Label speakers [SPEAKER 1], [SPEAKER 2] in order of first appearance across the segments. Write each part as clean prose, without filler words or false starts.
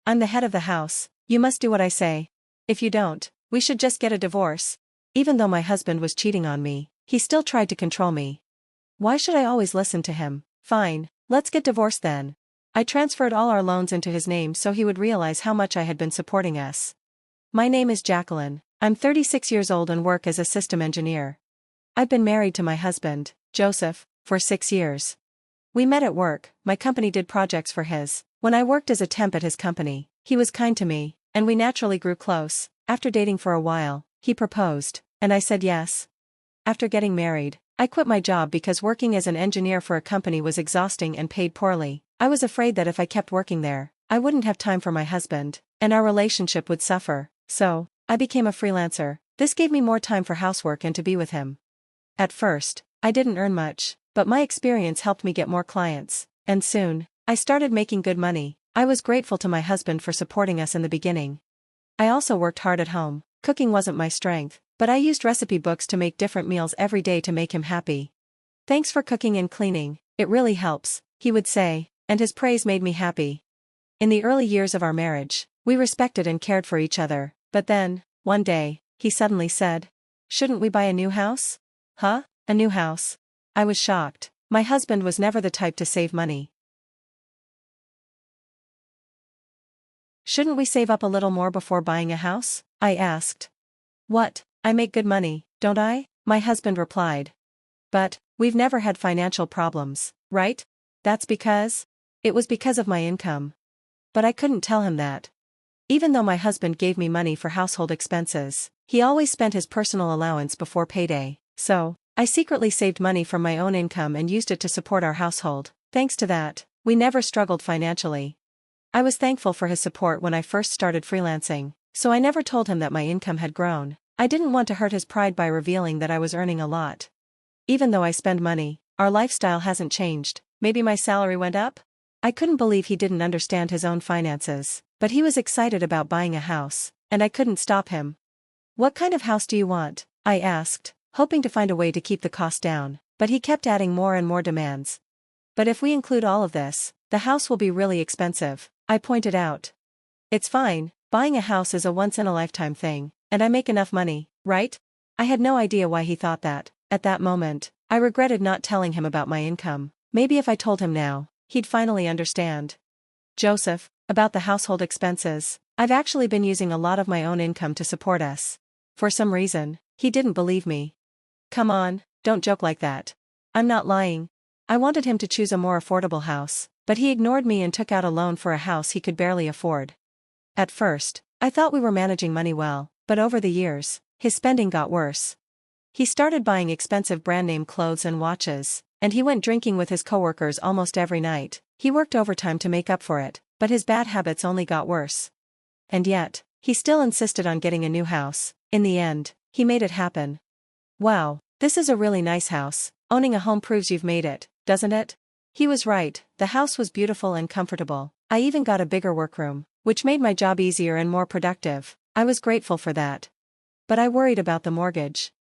[SPEAKER 1] I'm the head of the house, you must do what I say. If you don't, we should just get a divorce. Even though my husband was cheating on me, he still tried to control me. Why should I always listen to him? Fine, let's get divorced then. I transferred all our loans into his name so he would realize how much I had been supporting us. My name is Jacqueline. I'm 36 years old and work as a system engineer. I've been married to my husband, Joseph, for 6 years. We met at work, my company did projects for his. When I worked as a temp at his company, he was kind to me, and we naturally grew close. After dating for a while, he proposed, and I said yes. After getting married, I quit my job because working as an engineer for a company was exhausting and paid poorly. I was afraid that if I kept working there, I wouldn't have time for my husband, and our relationship would suffer, so I became a freelancer. This gave me more time for housework and to be with him. At first, I didn't earn much, but my experience helped me get more clients, and soon, I started making good money. I was grateful to my husband for supporting us in the beginning. I also worked hard at home. Cooking wasn't my strength, but I used recipe books to make different meals every day to make him happy. Thanks for cooking and cleaning, it really helps, he would say, and his praise made me happy. In the early years of our marriage, we respected and cared for each other, but then, one day, he suddenly said, "Shouldn't we buy a new house?" Huh? A new house? I was shocked. My husband was never the type to save money. "Shouldn't we save up a little more before buying a house?" I asked. "What? I make good money, don't I?" my husband replied. "But, we've never had financial problems, right?" "That's because?" "It was because of my income." But I couldn't tell him that. Even though my husband gave me money for household expenses, he always spent his personal allowance before payday, so I secretly saved money from my own income and used it to support our household. Thanks to that, we never struggled financially. I was thankful for his support when I first started freelancing, so I never told him that my income had grown. I didn't want to hurt his pride by revealing that I was earning a lot. Even though I spend money, our lifestyle hasn't changed. Maybe my salary went up? I couldn't believe he didn't understand his own finances, but he was excited about buying a house, and I couldn't stop him. "What kind of house do you want?" I asked, hoping to find a way to keep the cost down, but he kept adding more and more demands. "But if we include all of this, the house will be really expensive," I pointed out. "It's fine, buying a house is a once-in-a-lifetime thing, and I make enough money, right?" I had no idea why he thought that. At that moment, I regretted not telling him about my income. Maybe if I told him now, he'd finally understand. "Joseph, about the household expenses, I've actually been using a lot of my own income to support us." For some reason, he didn't believe me. "Come on, don't joke like that." "I'm not lying." I wanted him to choose a more affordable house, but he ignored me and took out a loan for a house he could barely afford. At first, I thought we were managing money well, but over the years, his spending got worse. He started buying expensive brand-name clothes and watches, and he went drinking with his coworkers almost every night. He worked overtime to make up for it, but his bad habits only got worse. And yet, he still insisted on getting a new house. In the end, he made it happen. "Wow, this is a really nice house. Owning a home proves you've made it, doesn't it?" He was right, the house was beautiful and comfortable. I even got a bigger workroom, which made my job easier and more productive. I was grateful for that. But I worried about the mortgage.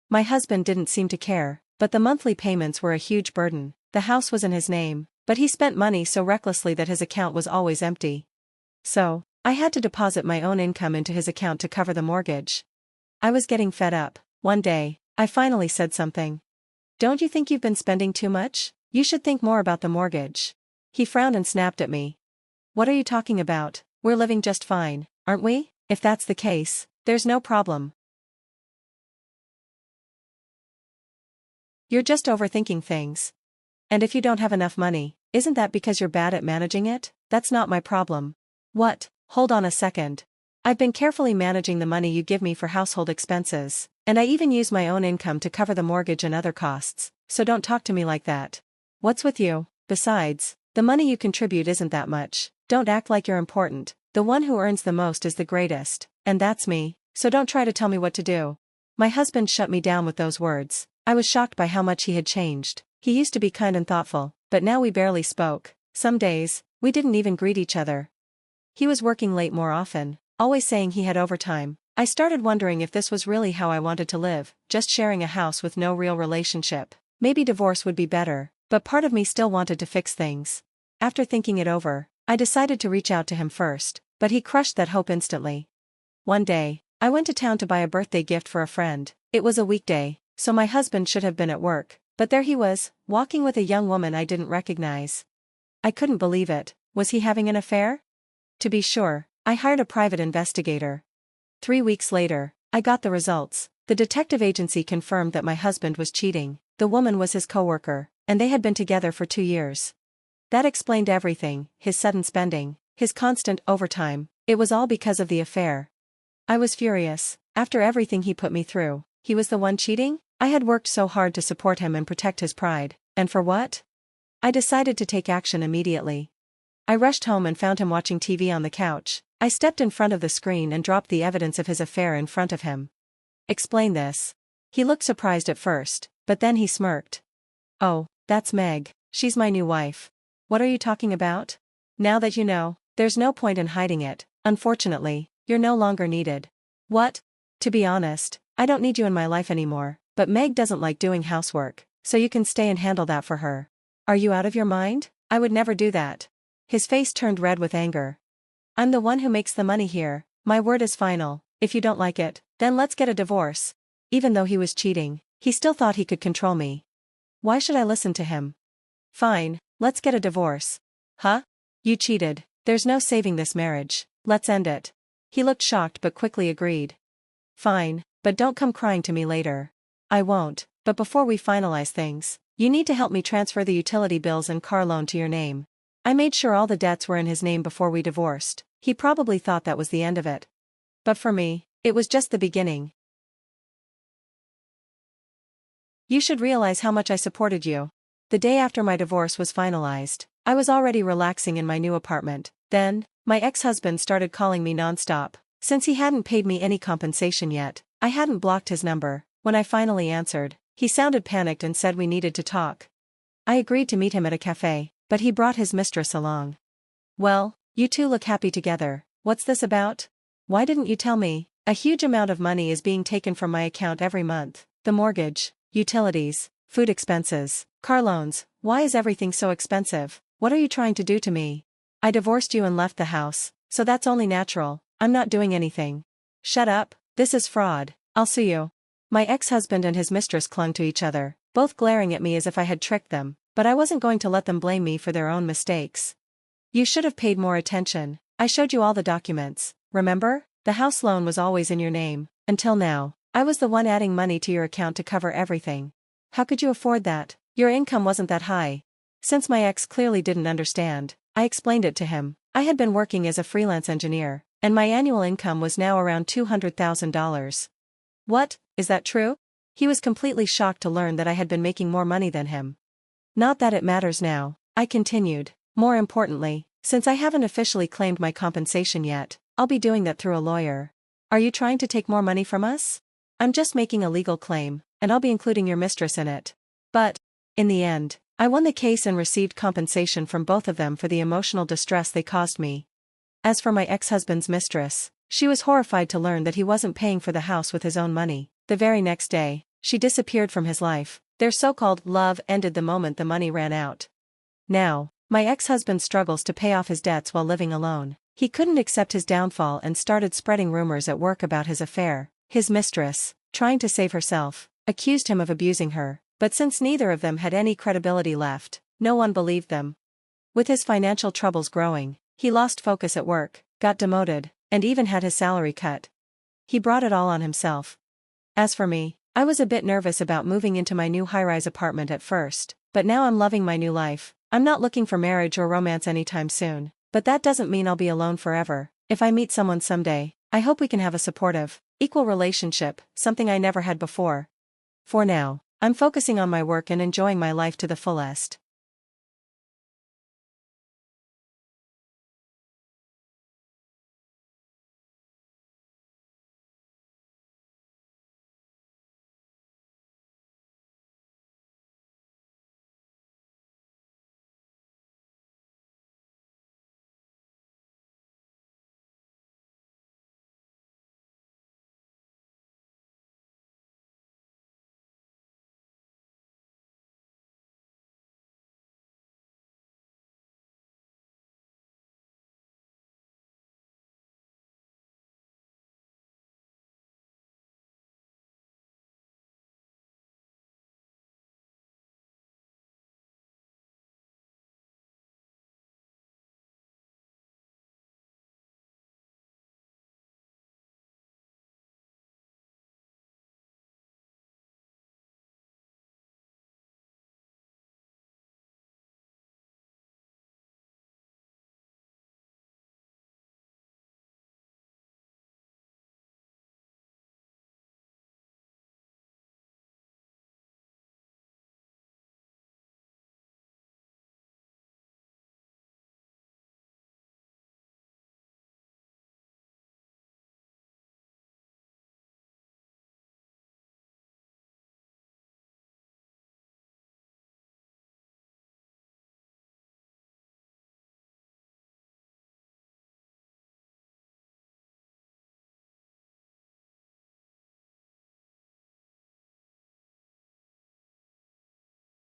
[SPEAKER 1] My husband didn't seem to care, but the monthly payments were a huge burden. The house was in his name, but he spent money so recklessly that his account was always empty. So, I had to deposit my own income into his account to cover the mortgage. I was getting fed up. One day, I finally said something. "Don't you think you've been spending too much? You should think more about the mortgage." He frowned and snapped at me. "What are you talking about? We're living just fine, aren't we? If that's the case, there's no problem. You're just overthinking things. And if you don't have enough money, isn't that because you're bad at managing it? That's not my problem." "What? Hold on a second. I've been carefully managing the money you give me for household expenses, and I even use my own income to cover the mortgage and other costs, so don't talk to me like that. What's with you? Besides, the money you contribute isn't that much. Don't act like you're important. The one who earns the most is the greatest, and that's me, so don't try to tell me what to do." My husband shut me down with those words. I was shocked by how much he had changed. He used to be kind and thoughtful, but now we barely spoke. Some days, we didn't even greet each other. He was working late more often, always saying he had overtime. I started wondering if this was really how I wanted to live, just sharing a house with no real relationship. Maybe divorce would be better, but part of me still wanted to fix things. After thinking it over, I decided to reach out to him first. but he crushed that hope instantly. One day, I went to town to buy a birthday gift for a friend. It was a weekday, so my husband should have been at work, but there he was, walking with a young woman I didn't recognize. I couldn't believe it. Was he having an affair? To be sure, I hired a private investigator. 3 weeks later, I got the results. The detective agency confirmed that my husband was cheating. The woman was his coworker, and they had been together for 2 years. That explained everything: his sudden spending, his constant overtime. It was all because of the affair. I was furious. After everything he put me through, he was the one cheating? I had worked so hard to support him and protect his pride, and for what? I decided to take action immediately. I rushed home and found him watching TV on the couch. I stepped in front of the screen and dropped the evidence of his affair in front of him. Explain this. He looked surprised at first, but then he smirked. Oh, that's Meg. She's my new wife. What are you talking about? Now that you know, there's no point in hiding it. Unfortunately, you're no longer needed. What? To be honest, I don't need you in my life anymore, but Meg doesn't like doing housework, so you can stay and handle that for her. Are you out of your mind? I would never do that. His face turned red with anger. I'm the one who makes the money here. My word is final. If you don't like it, then let's get a divorce. Even though he was cheating, he still thought he could control me. Why should I listen to him? Fine, let's get a divorce. Huh? You cheated. There's no saving this marriage. Let's end it. He looked shocked but quickly agreed. Fine, but don't come crying to me later. I won't, but before we finalize things, you need to help me transfer the utility bills and car loan to your name. I made sure all the debts were in his name before we divorced. He probably thought that was the end of it. But for me, it was just the beginning. You should realize how much I supported you. The day after my divorce was finalized, I was already relaxing in my new apartment. Then, my ex-husband started calling me nonstop. Since he hadn't paid me any compensation yet, I hadn't blocked his number. When I finally answered, he sounded panicked and said we needed to talk. I agreed to meet him at a cafe, but he brought his mistress along. Well, you two look happy together. What's this about? Why didn't you tell me? A huge amount of money is being taken from my account every month. The mortgage, utilities, food expenses, car loans. Why is everything so expensive? What are you trying to do to me? I divorced you and left the house, so that's only natural. I'm not doing anything. Shut up, this is fraud. I'll sue you. My ex-husband and his mistress clung to each other, both glaring at me as if I had tricked them, but I wasn't going to let them blame me for their own mistakes. You should have paid more attention. I showed you all the documents, remember? The house loan was always in your name, until now. I was the one adding money to your account to cover everything. How could you afford that? Your income wasn't that high. Since my ex clearly didn't understand, I explained it to him. I had been working as a freelance engineer, and my annual income was now around $200,000. What, is that true? He was completely shocked to learn that I had been making more money than him. Not that it matters now, I continued. More importantly, since I haven't officially claimed my compensation yet, I'll be doing that through a lawyer. Are you trying to take more money from us? I'm just making a legal claim, and I'll be including your mistress in it. But, in the end, I won the case and received compensation from both of them for the emotional distress they caused me. As for my ex-husband's mistress, she was horrified to learn that he wasn't paying for the house with his own money. The very next day, she disappeared from his life. Their so-called love ended the moment the money ran out. Now, my ex-husband struggles to pay off his debts while living alone. He couldn't accept his downfall and started spreading rumors at work about his affair. His mistress, trying to save herself, accused him of abusing her, but since neither of them had any credibility left, no one believed them. With his financial troubles growing, he lost focus at work, got demoted, and even had his salary cut. He brought it all on himself. As for me, I was a bit nervous about moving into my new high-rise apartment at first, but now I'm loving my new life. I'm not looking for marriage or romance anytime soon, but that doesn't mean I'll be alone forever. If I meet someone someday, I hope we can have a supportive, equal relationship, something I never had before. For now, I'm focusing on my work and enjoying my life to the fullest.